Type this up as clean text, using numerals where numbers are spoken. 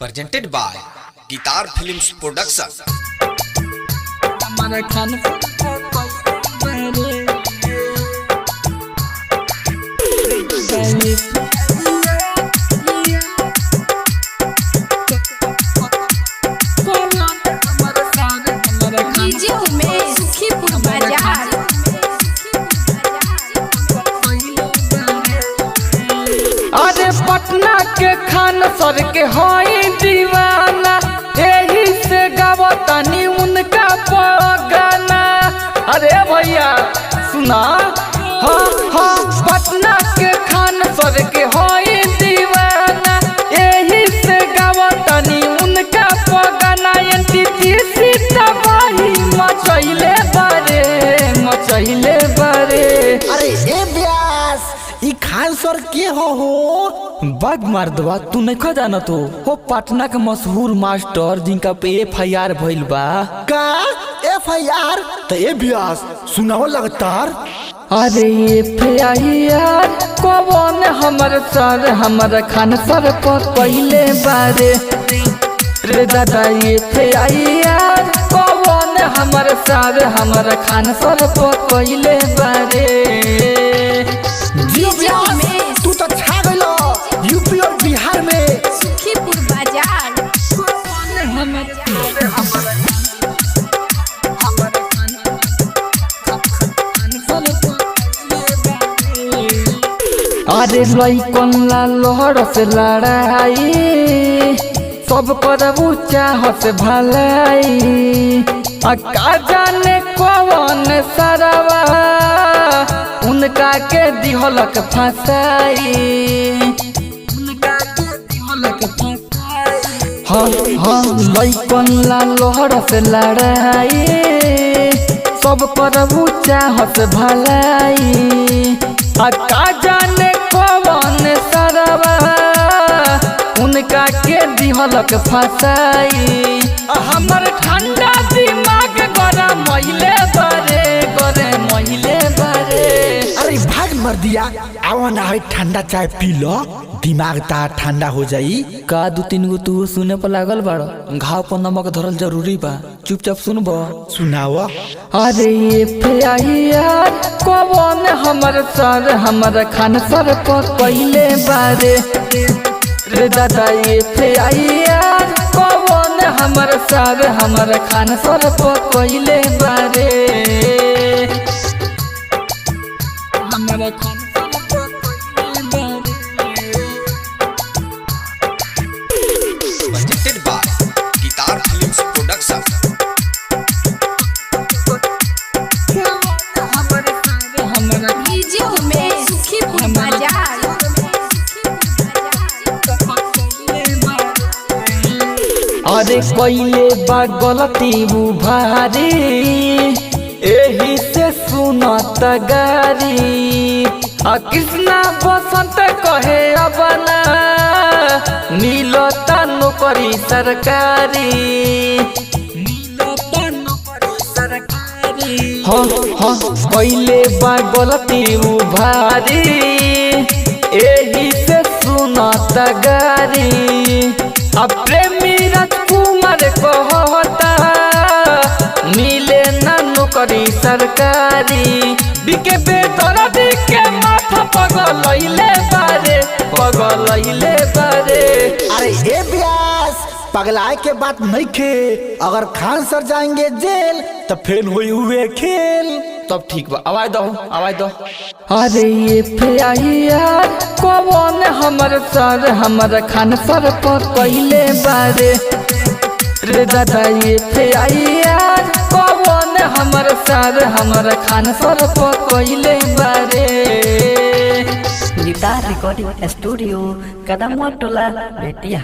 presented by Guitar Films Production. अरे पटना के खान सर के होई दीवाना, यही से गावतानी उनका गाना। अरे भैया सुना, हाँ हाँ पटना के खान सर के होई दीवाना, यही से गावतानी उनका गाना। एनटीपीसी तबाही मचैले बारे। अरे ए ब्यास ई खान सर के हो बाग मार दवा तू नहीं खा जाना तो हो पटना के मशहूर मास्टर जिनका पे FIR भइल बा। का FIR तो ए ब्यास सुनाओ लगातार। अरे FIR कौन हमर सर हमर खान सर पर पहले बारे रे दादा। FIR कौन हमर सर हमर खान सर पर पहले बारे। तू तो छा गइलो यूपी और बिहार में। सुखीपुर बाजार अरे लइकन ला लोहर से लड़ाई, सब करबू चाहत भलाई। का जाने कौन सरवा उनका के दिहलक फसाई। हाँ हाँ लइकन ला लोहर से लड़ाई, सब करबू चाहत भलाई। का जाने कौन सरवा उनका के दिहलक फसाई। हमर ठंडा दिमाग गरम महिले बारे। अरे भाग मर दिया, आवा ना है ठंडा चाय पी लो, दिमाग ता ठंडा हो जाई। का दू तीन गो तू सुने पर लागल बाड़, घाव पर नमक धरल जरूरी बा, चुपचाप सुनब। सुनाओ। अरे FIR कौन हमर सर हमर खान सर पर पहले बारे रे दादा। FIR कौन हमर सर हमर खान सर पर पहले बारे। हमर खान सर पर पहले बारे। Presented by Guitar Films Production. Sukhipur बाजार अरे पहले बा गलती भारी, एही से सुनत गारी। कृष्णा बसंत कहे अपना मिलता नौकरी सरकारी। हाँ हाँ पहले बा गलती भारी, एही से सुनत गारी। अब प्रेमी राजकुमार कहता मिले ना नौकरी सरकारी। बिके बेतरा के माथा पगलैले बारे। अरे ए ब्यास पगलाए के बात नहीं खे, अगर खान सर जाएंगे जेल तो फेल हुई हुए खेल। तब ठीक बा, आवाज दो। अरे FIR कौन हमर सर हमर खान सर पर पहले बारे रे दादा। FIR कौन हमर सर हमर खान सर पर पहले बारे। गिटार रिकॉर्डिंग स्टूडियो कदमवा टोला बेतिया।